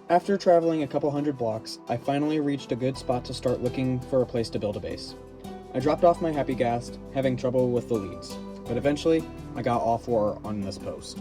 After traveling a couple hundred blocks, I finally reached a good spot to start looking for a place to build a base. I dropped off my happy ghast, having trouble with the leads, but eventually I got all four on this post.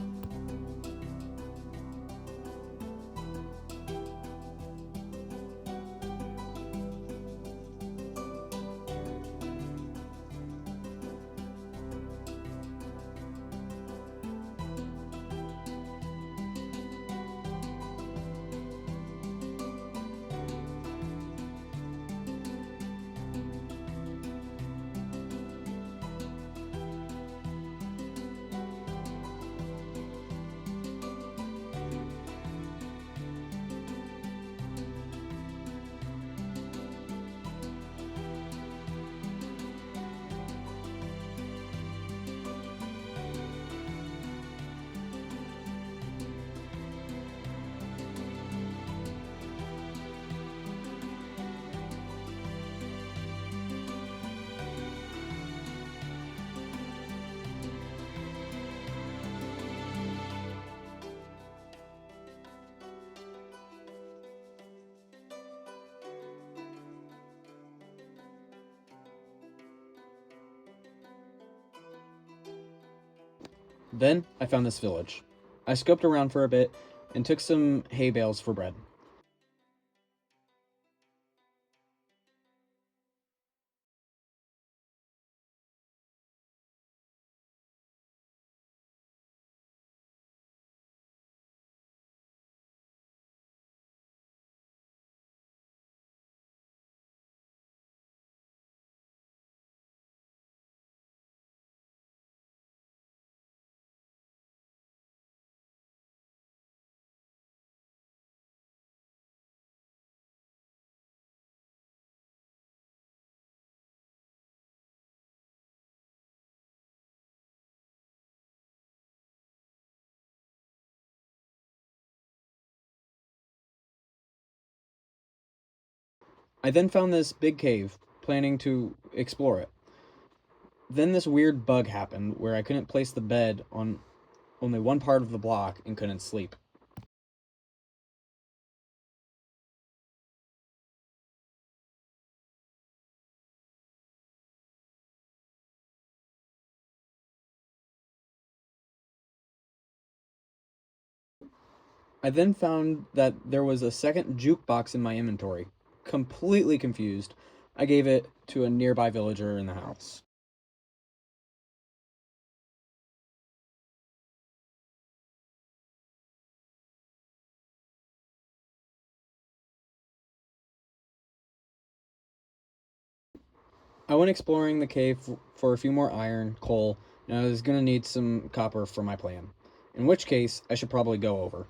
Then I found this village. I scoped around for a bit and took some hay bales for bread. I then found this big cave, planning to explore it. Then this weird bug happened where I couldn't place the bed on only one part of the block and couldn't sleep. I then found that there was a second jukebox in my inventory. Completely confused, I gave it to a nearby villager in the house. I went exploring the cave for a few more iron, coal, and I was gonna need some copper for my plan. In which case, I should probably go over.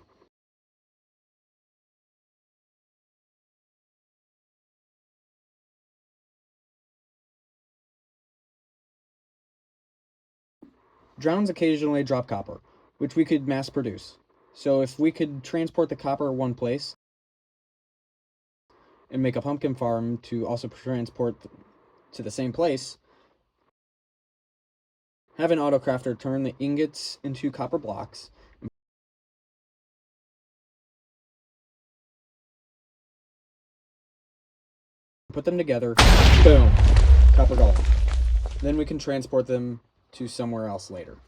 Drowns occasionally drop copper, which we could mass produce. So if we could transport the copper one place and make a pumpkin farm to also transport to the same place, have an autocrafter turn the ingots into copper blocks, put them together, boom, copper gold. Then we can transport them to somewhere else later.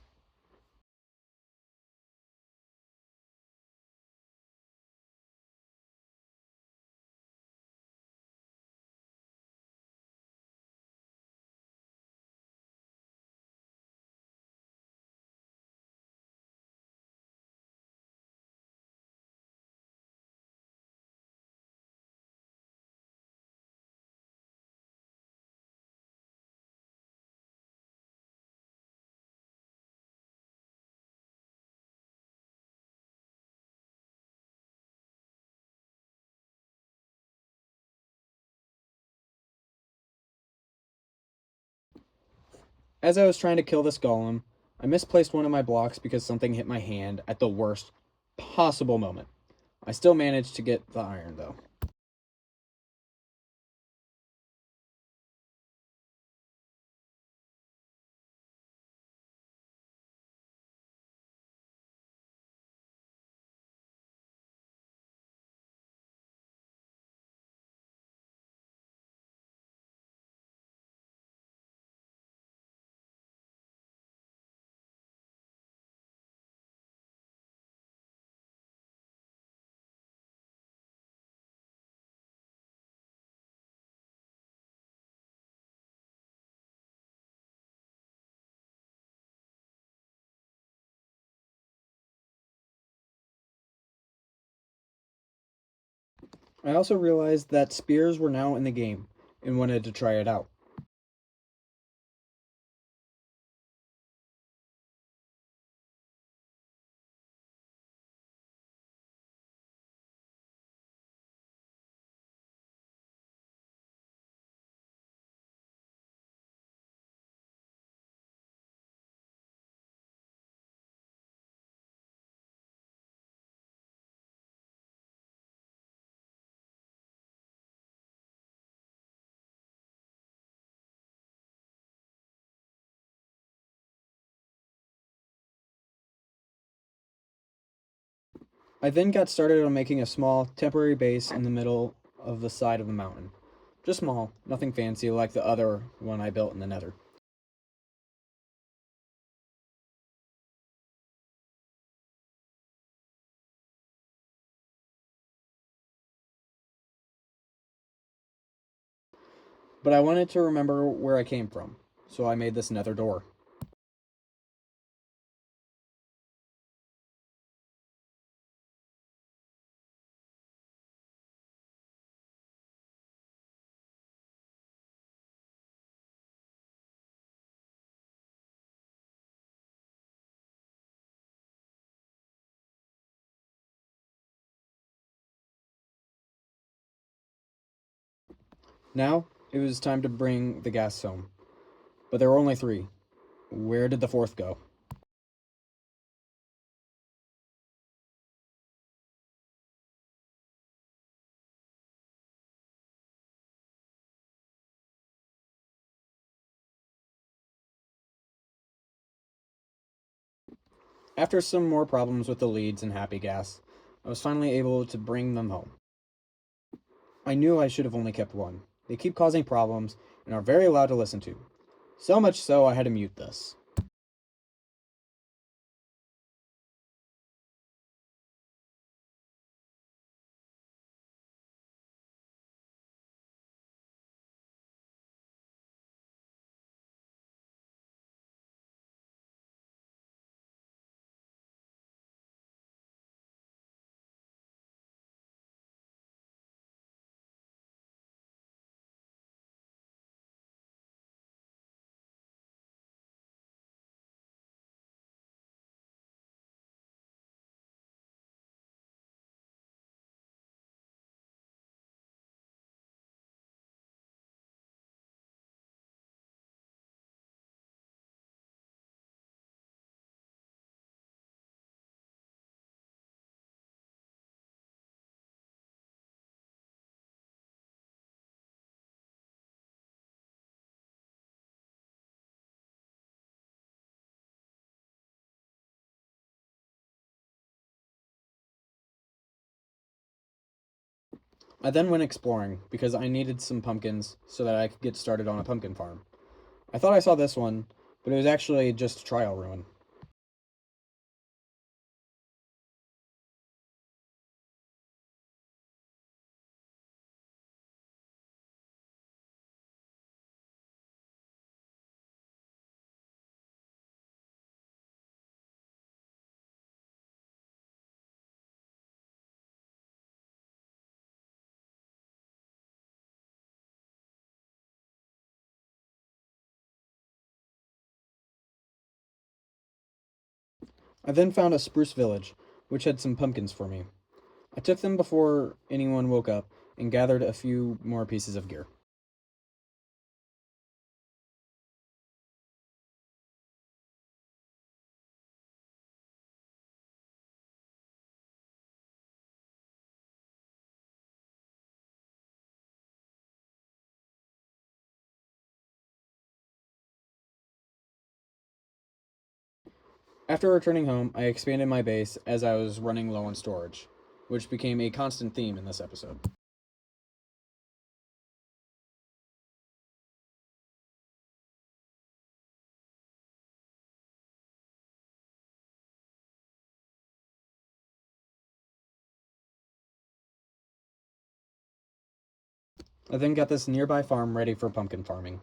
As I was trying to kill this golem, I misplaced one of my blocks because something hit my hand at the worst possible moment. I still managed to get the iron though. I also realized that spears were now in the game and wanted to try it out. I then got started on making a small, temporary base in the middle of the side of the mountain. Just small, nothing fancy like the other one I built in the Nether. But I wanted to remember where I came from, so I made this Nether door. Now, it was time to bring the gas home. But there were only three. Where did the fourth go? After some more problems with the leads and happy gas, I was finally able to bring them home. I knew I should have only kept one. They keep causing problems and are very loud to listen to. So much so I had to mute this. I then went exploring because I needed some pumpkins so that I could get started on a pumpkin farm. I thought I saw this one, but it was actually just a trial ruin. I then found a spruce village, which had some pumpkins for me. I took them before anyone woke up and gathered a few more pieces of gear. After returning home, I expanded my base as I was running low on storage, which became a constant theme in this episode. I then got this nearby farm ready for pumpkin farming.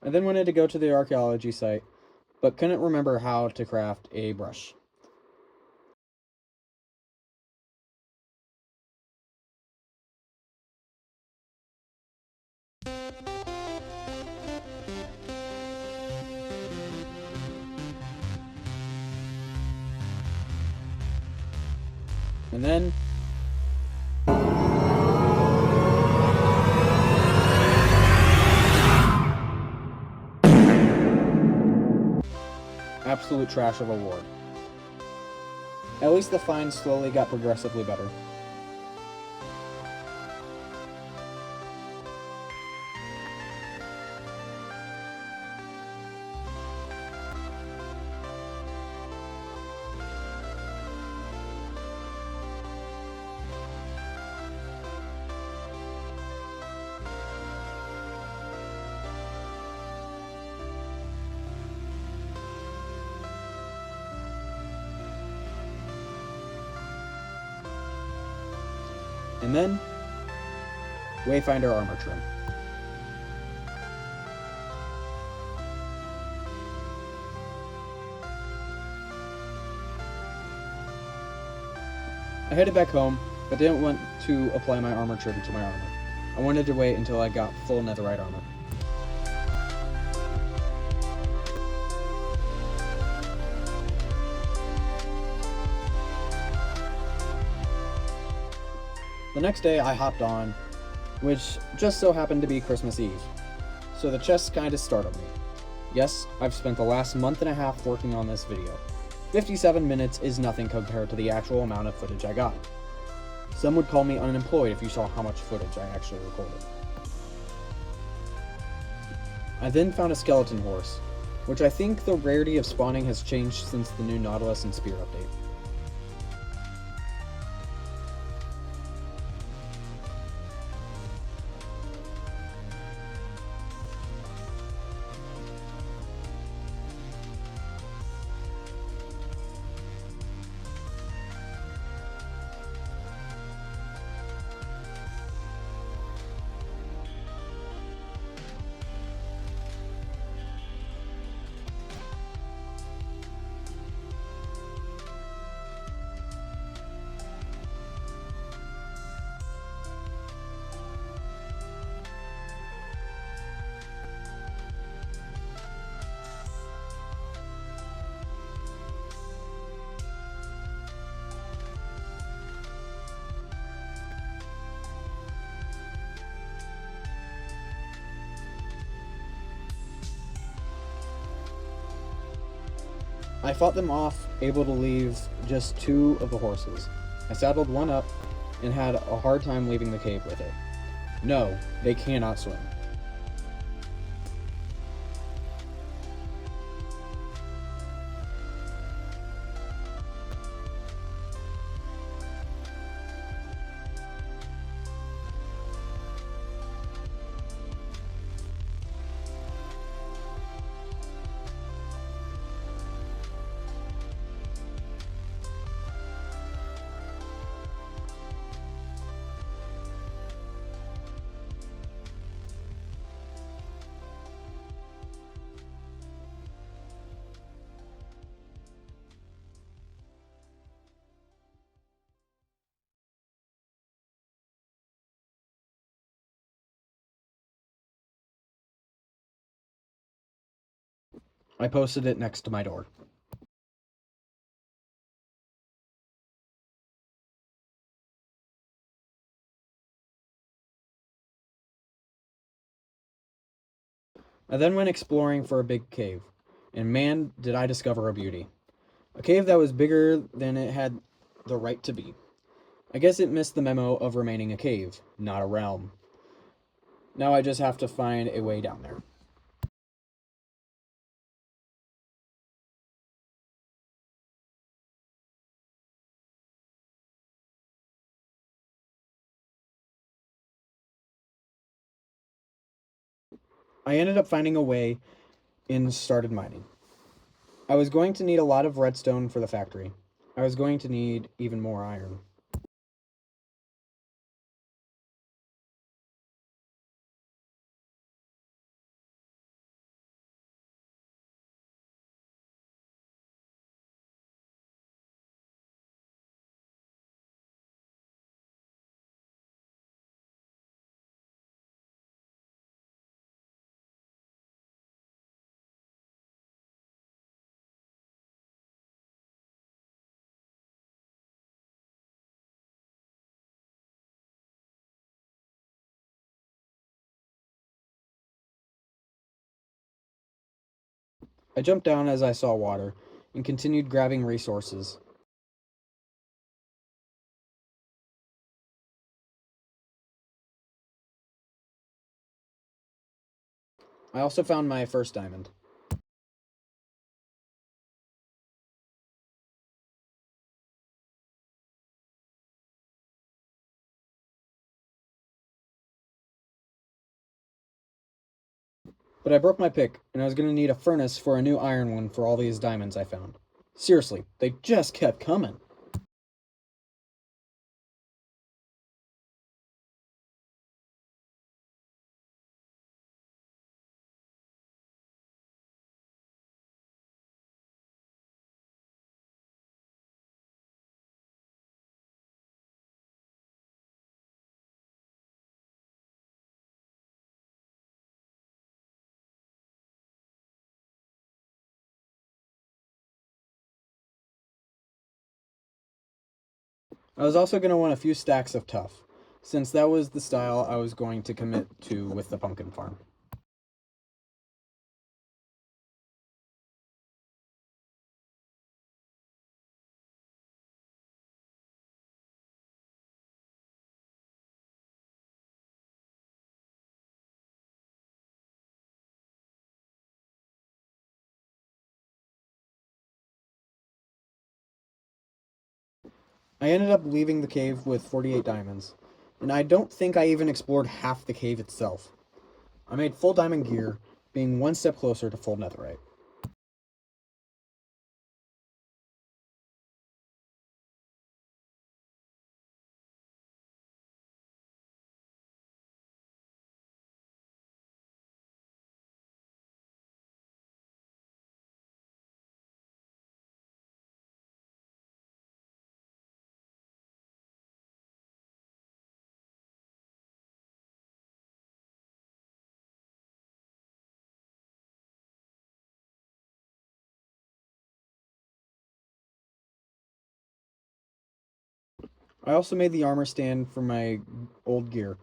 I then wanted to go to the archaeology site, but couldn't remember how to craft a brush. And then absolute trash of a ward. At least the finds slowly got progressively better. And then, Wayfinder armor trim. I headed back home, but didn't want to apply my armor trim to my armor. I wanted to wait until I got full netherite armor. The next day I hopped on, which just so happened to be Christmas Eve. So the chest kinda startled me. Yes, I've spent the last month and a half working on this video. 57 minutes is nothing compared to the actual amount of footage I got. Some would call me unemployed if you saw how much footage I actually recorded. I then found a skeleton horse, which I think the rarity of spawning has changed since the new Nautilus and Spear update. I fought them off, able to leave just 2 of the horses. I saddled one up and had a hard time leaving the cave with it. No, they cannot swim. I posted it next to my door. I then went exploring for a big cave, and man, did I discover a beauty. A cave that was bigger than it had the right to be. I guess it missed the memo of remaining a cave, not a realm. Now I just have to find a way down there. I ended up finding a way and started mining. I was going to need a lot of redstone for the factory. I was going to need even more iron. I jumped down as I saw water and continued grabbing resources. I also found my first diamond. But I broke my pick, and I was going to need a furnace for a new iron one for all these diamonds I found. Seriously, they just kept coming. I was also going to want a few stacks of tuff, since that was the style I was going to commit to with the pumpkin farm. I ended up leaving the cave with 48 diamonds, and I don't think I even explored half the cave itself. I made full diamond gear, being one step closer to full netherite. I also made the armor stand for my old gear,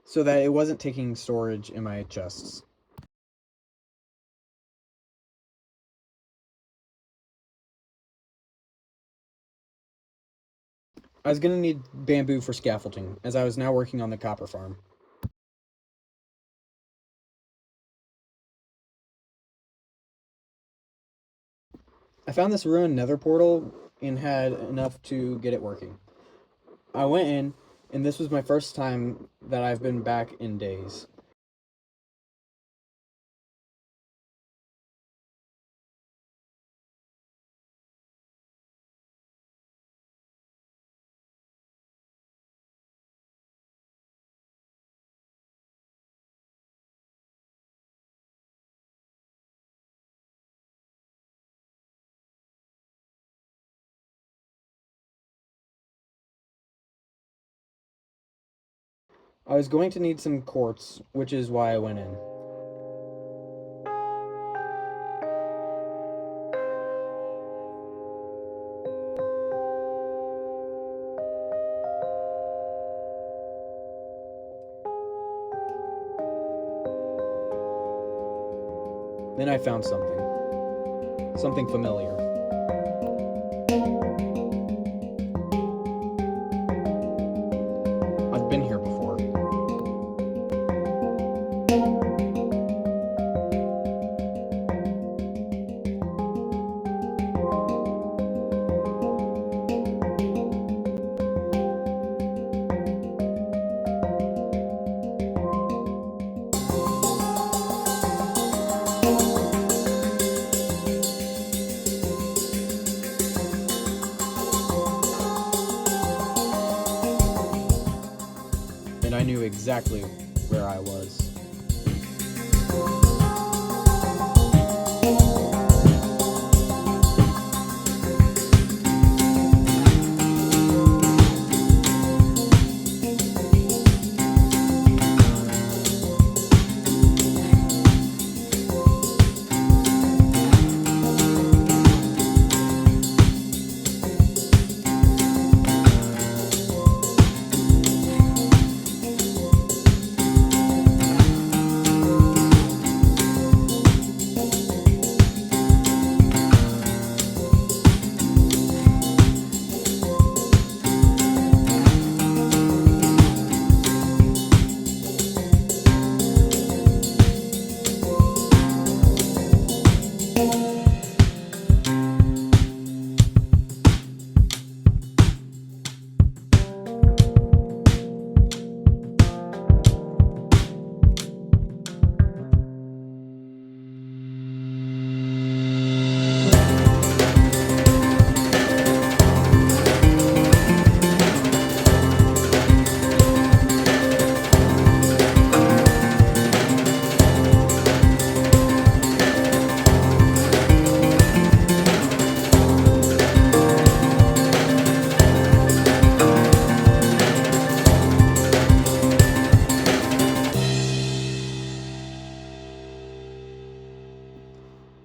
so that it wasn't taking storage in my chests. I was going to need bamboo for scaffolding, as I was now working on the copper farm. I found this ruined nether portal and had enough to get it working. I went in, and this was my first time that I've been back in days. I was going to need some quartz, which is why I went in. Then I found something familiar. I've been here before. And I knew exactly where I was.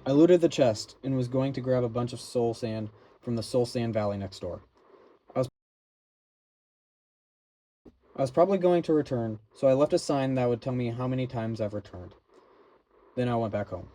I looted the chest and was going to grab a bunch of soul sand from the soul sand valley next door. I was I was probably going to return, so I left a sign that would tell me how many times I've returned. Then I went back home.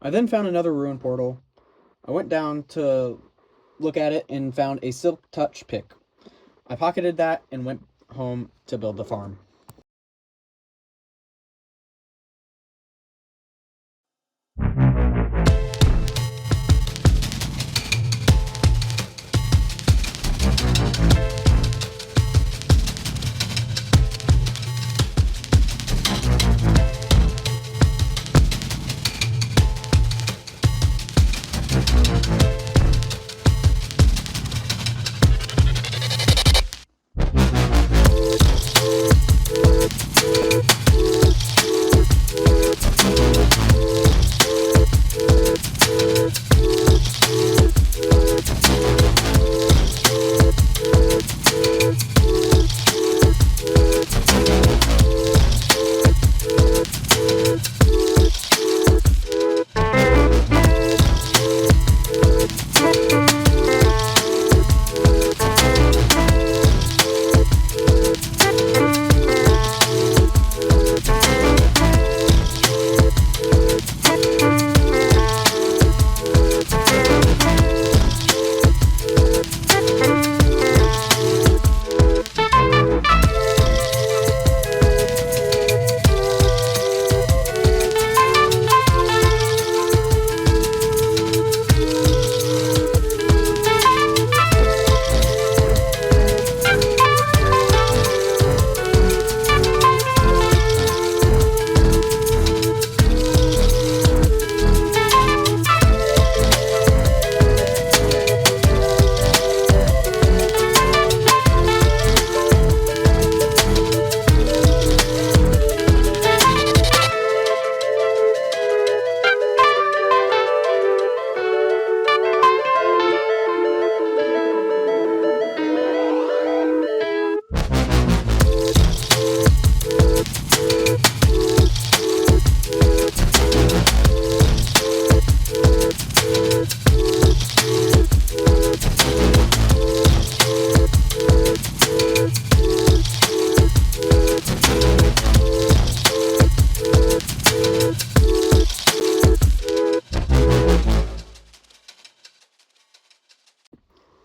I then found another ruin portal. I went down to look at it and found a silk touch pick. I pocketed that and went home to build the farm.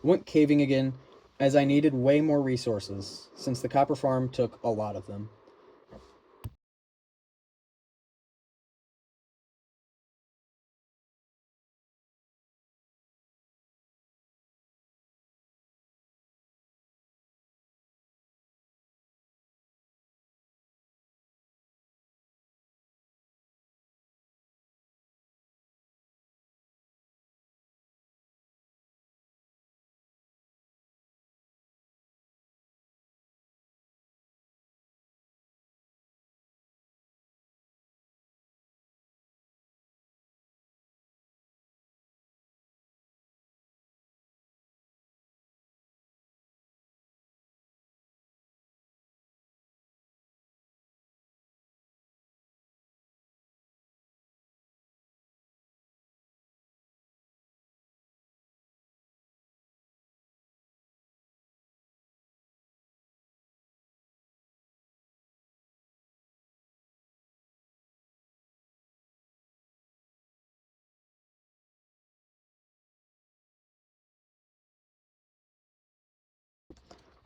Went caving again as I needed way more resources since the copper farm took a lot of them.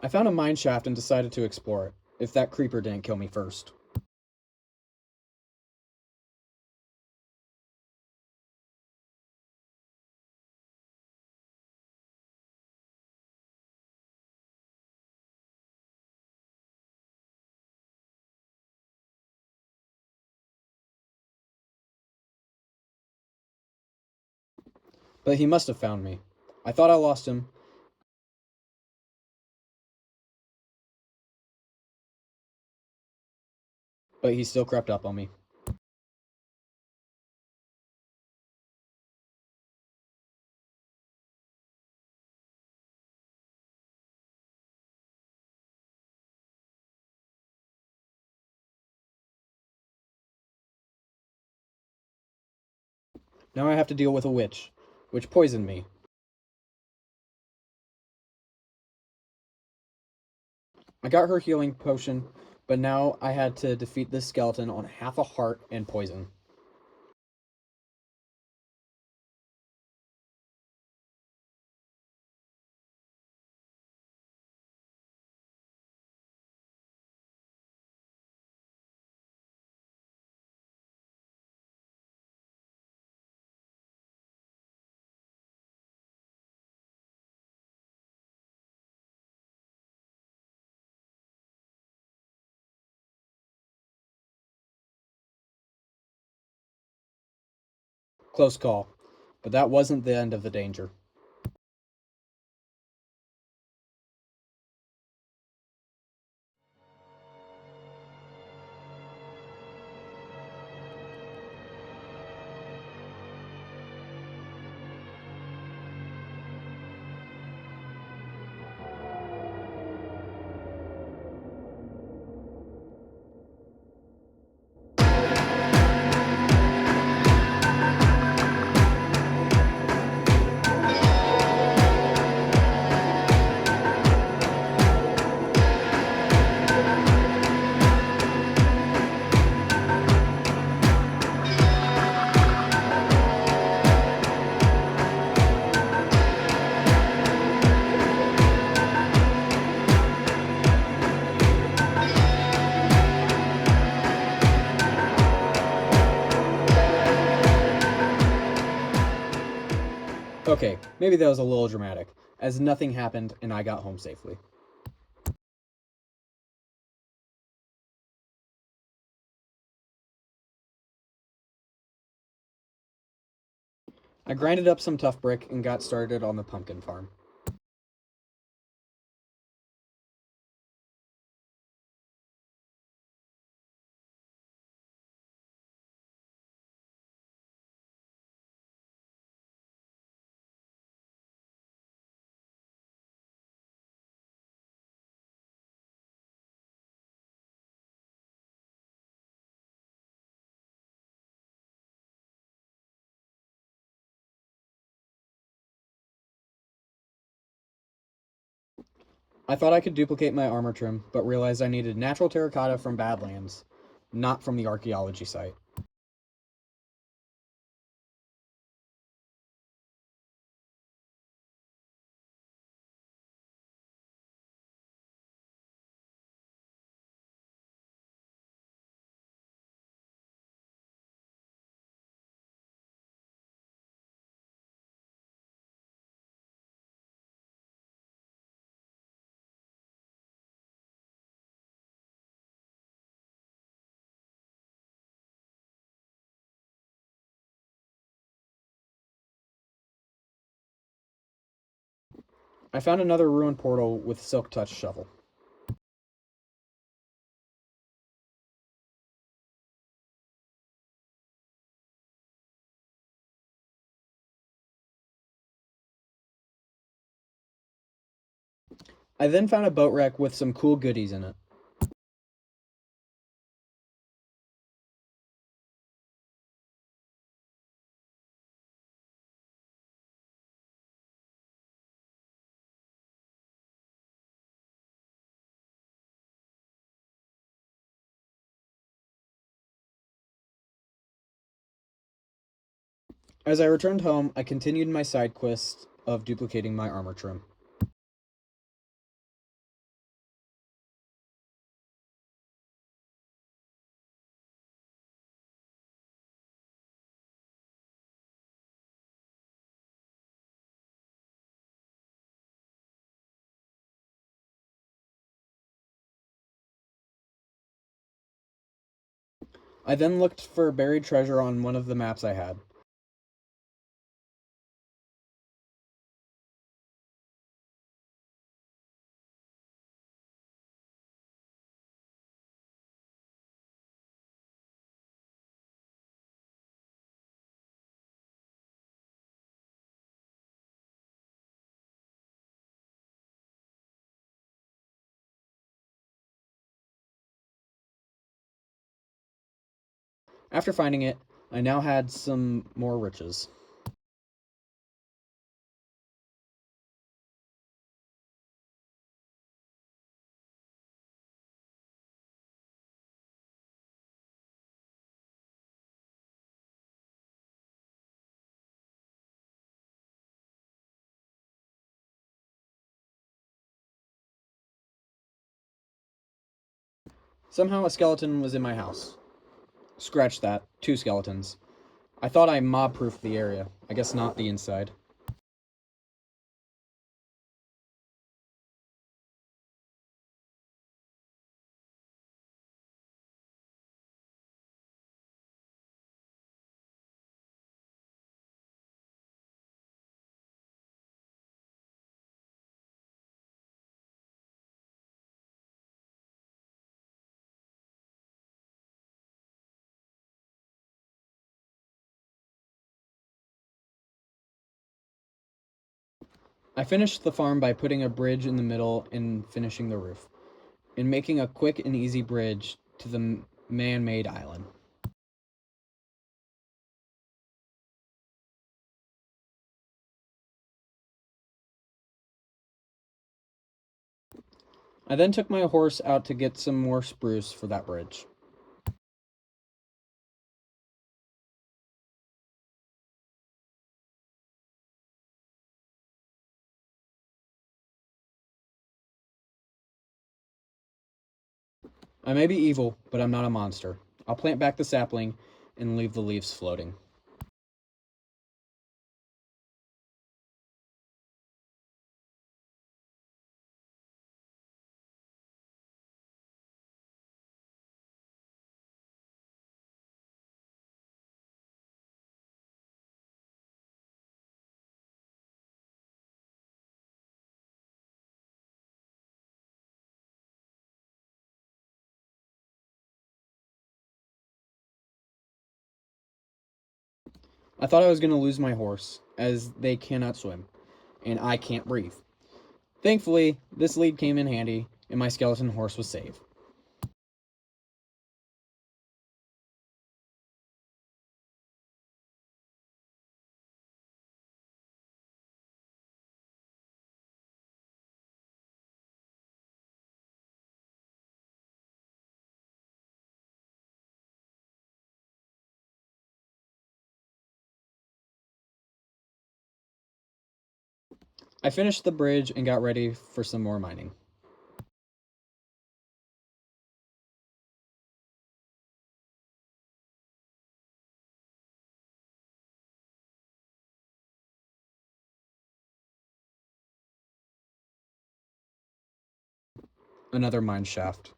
I found a mine shaft and decided to explore it, if that creeper didn't kill me first. But he must have found me. I thought I lost him, but he still crept up on me. Now I have to deal with a witch, which poisoned me. I got her healing potion, but now I had to defeat this skeleton on half a heart and poison. Close call, but that wasn't the end of the danger. Okay, maybe that was a little dramatic, as nothing happened and I got home safely. I grinded up some tough brick and got started on the pumpkin farm. I thought I could duplicate my armor trim, but realized I needed natural terracotta from Badlands, not from the archaeology site. I found another ruined portal with Silk Touch shovel. I then found a boat wreck with some cool goodies in it. As I returned home, I continued my side quest of duplicating my armor trim. I then looked for buried treasure on one of the maps I had. After finding it, I now had some more riches. Somehow a skeleton was in my house. Scratch that. 2 skeletons. I thought I mob-proofed the area. I guess not the inside. I finished the farm by putting a bridge in the middle and finishing the roof, and making a quick and easy bridge to the man-made island. I then took my horse out to get some more spruce for that bridge. I may be evil, but I'm not a monster. I'll plant back the sapling and leave the leaves floating. I thought I was going to lose my horse, as they cannot swim, and I can't breathe. Thankfully, this lead came in handy, and my skeleton horse was saved. I finished the bridge and got ready for some more mining. Another mine shaft.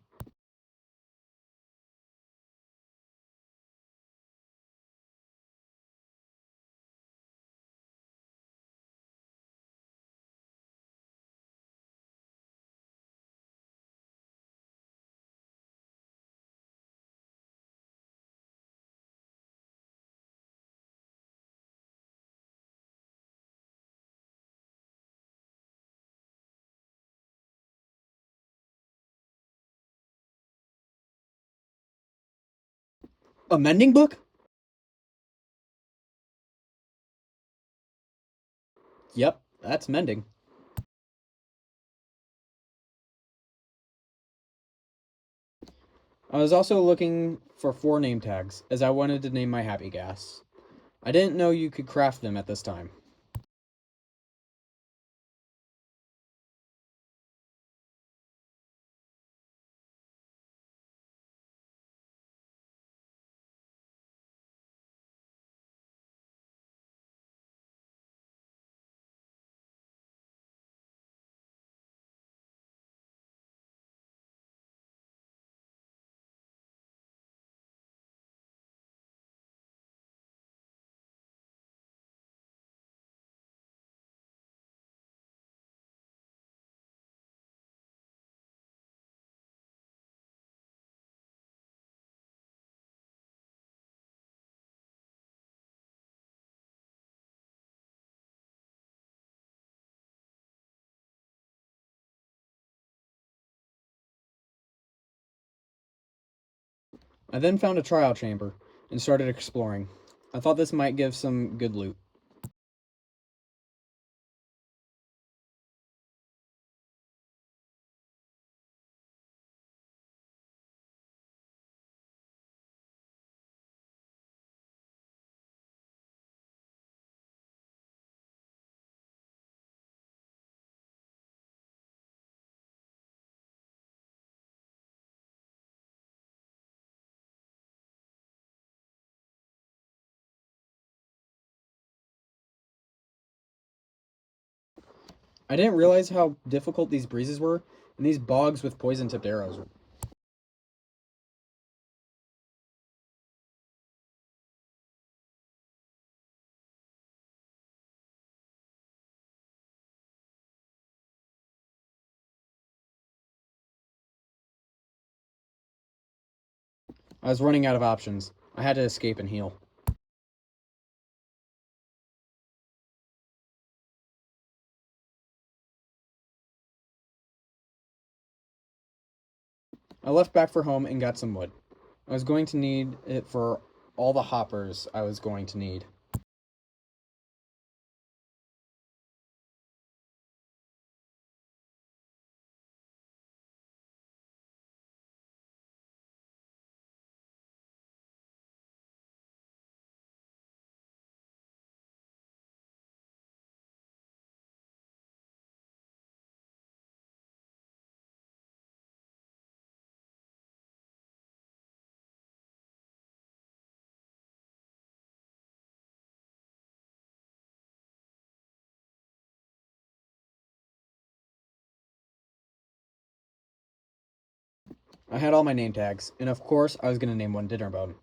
A mending book? Yep, that's mending. I was also looking for 4 name tags, as I wanted to name my happy gas. I didn't know you could craft them at this time. I then found a trial chamber and started exploring. I thought this might give some good loot. I didn't realize how difficult these breezes were, and these bogs with poison tipped arrows. I was running out of options. I had to escape and heal. I left back for home and got some wood. I was going to need it for all the hoppers I was going to need. I had all my name tags, and of course, I was going to name one Dinnerbone.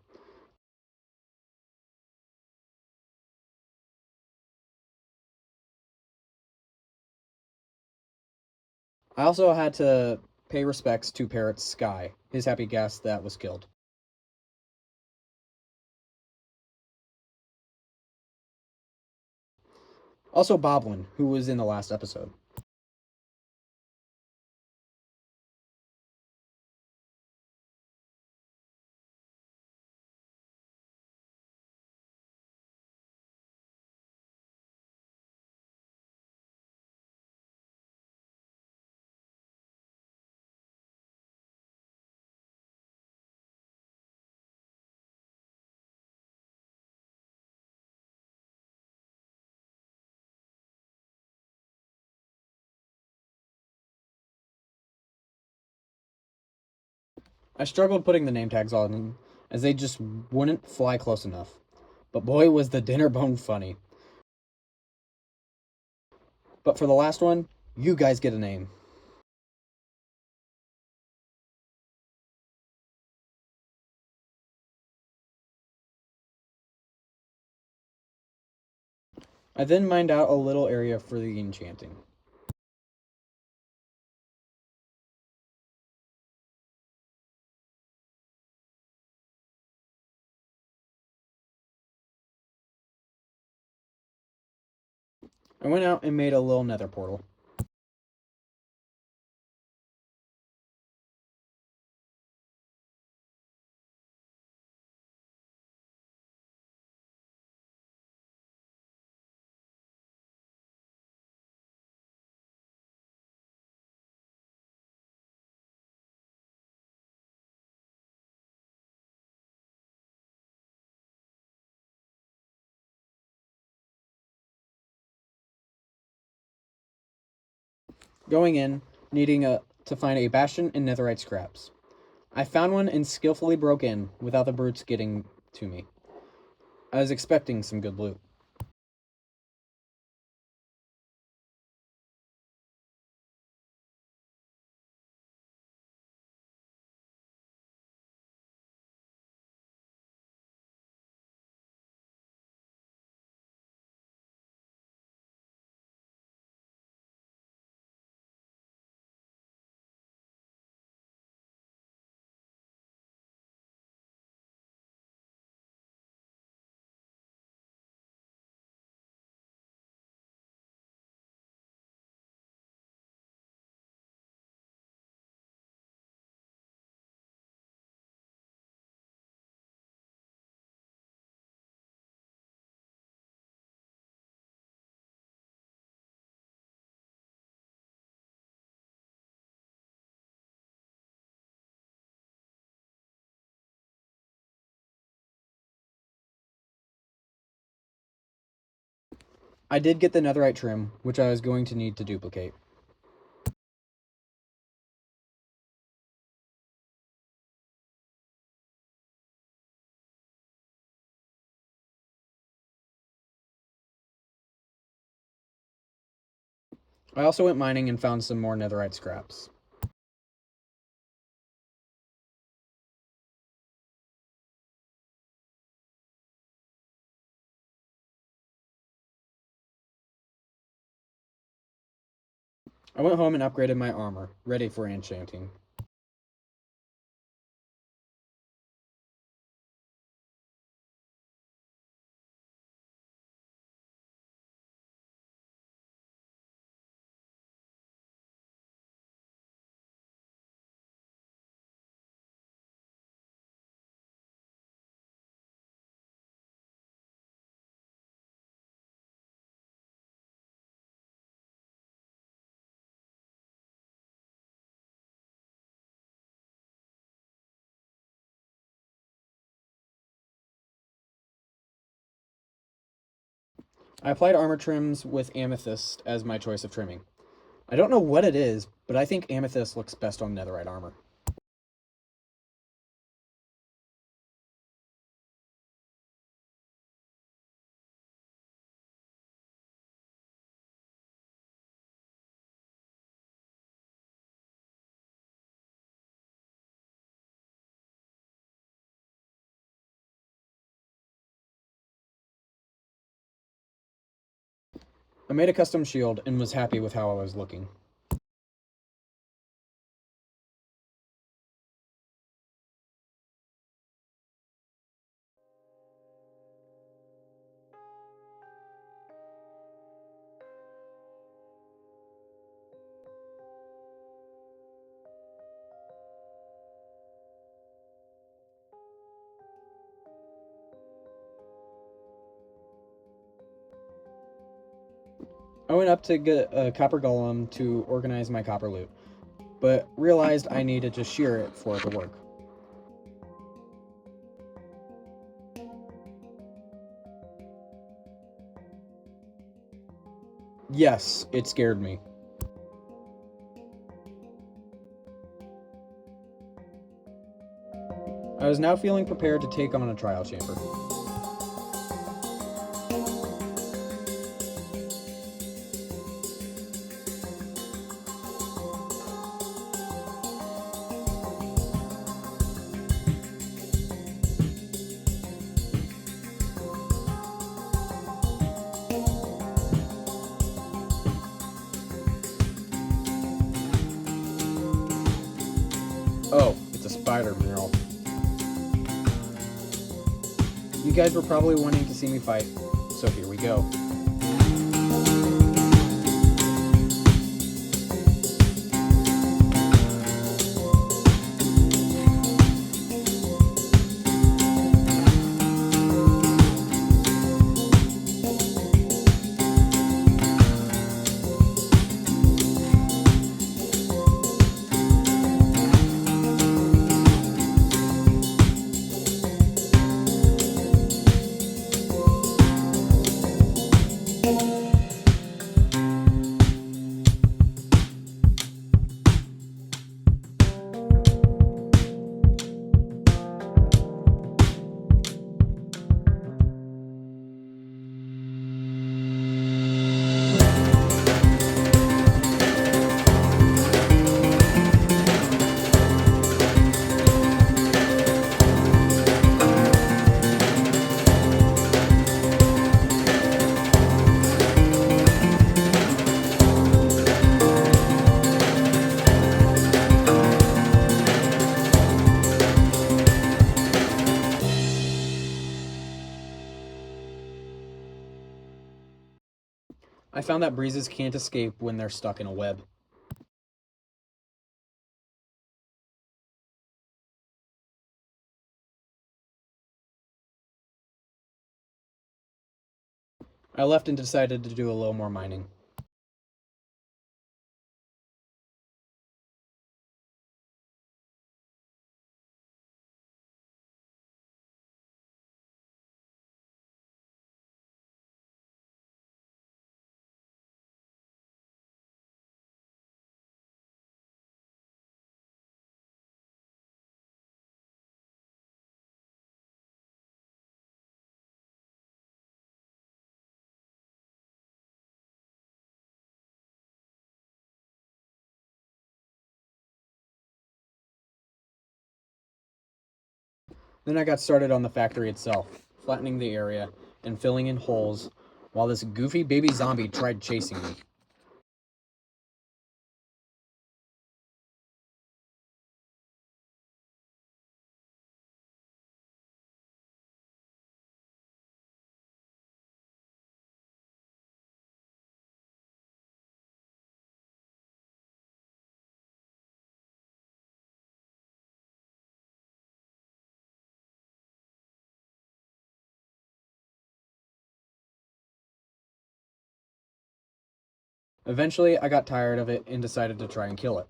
I also had to pay respects to Parrot Sky, his happy guest that was killed. Also, Boblin, who was in the last episode. I struggled putting the name tags on them, as they just wouldn't fly close enough. But boy, was the Dinnerbone funny. But for the last one, you guys get a name. I then mined out a little area for the enchanting. I went out and made a little nether portal. Going in, needing to find a bastion and netherite scraps. I found one and skillfully broke in without the brutes getting to me. I was expecting some good loot. I did get the netherite trim, which I was going to need to duplicate. I also went mining and found some more netherite scraps. I went home and upgraded my armor, ready for enchanting. I applied armor trims with amethyst as my choice of trimming. I don't know what it is, but I think amethyst looks best on netherite armor. I made a custom shield and was happy with how I was looking. I went up to get a copper golem to organize my copper loot, but realized I needed to shear it for it to work. Yes, it scared me. I was now feeling prepared to take on a trial chamber. Oh, it's a spider mural. You guys were probably wanting to see me fight, so here we go. I found that breezes can't escape when they're stuck in a web. I left and decided to do a little more mining. Then I got started on the factory itself, flattening the area and filling in holes while this goofy baby zombie tried chasing me. Eventually, I got tired of it and decided to try and kill it.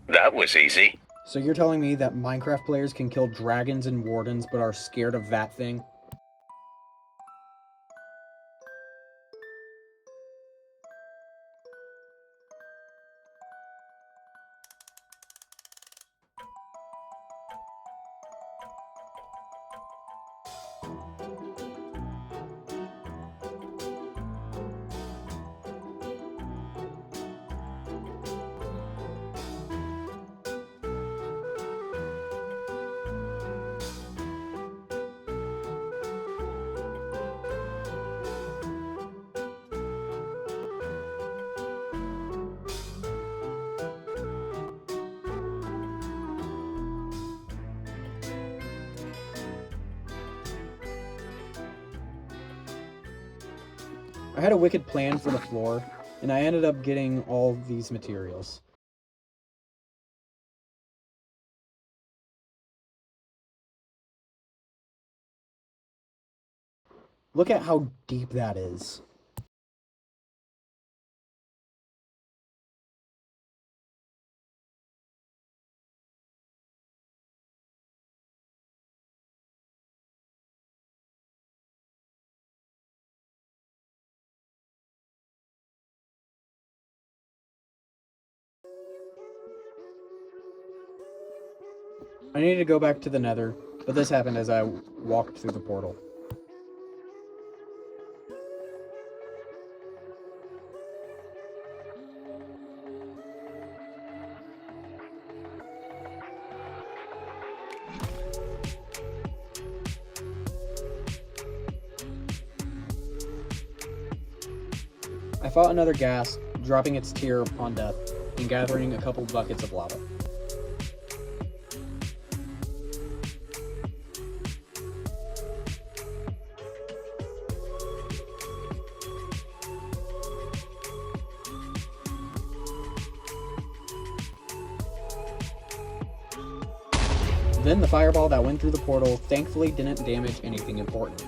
That was easy. So you're telling me that Minecraft players can kill dragons and wardens but are scared of that thing? I had a wicked plan for the floor, and I ended up getting all these materials. Look at how deep that is. I needed to go back to the Nether, but this happened as I walked through the portal. I fought another ghast, dropping its tear upon death, and gathering a couple buckets of lava. Then the fireball that went through the portal thankfully didn't damage anything important.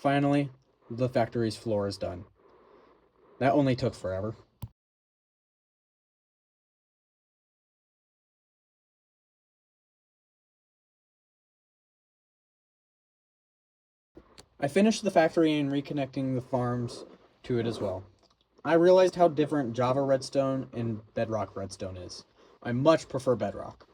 Finally, the factory's floor is done. That only took forever. I finished the factory and reconnecting the farms to it as well. I realized how different Java redstone and Bedrock redstone is. I much prefer Bedrock.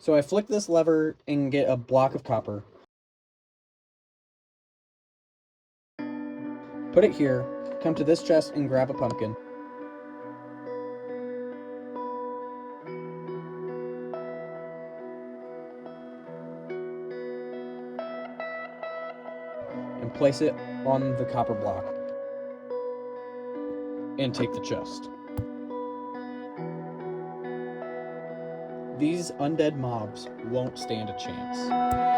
So I flick this lever and get a block of copper. Put it here, come to this chest and grab a pumpkin. And place it on the copper block. And take the chest. These undead mobs won't stand a chance.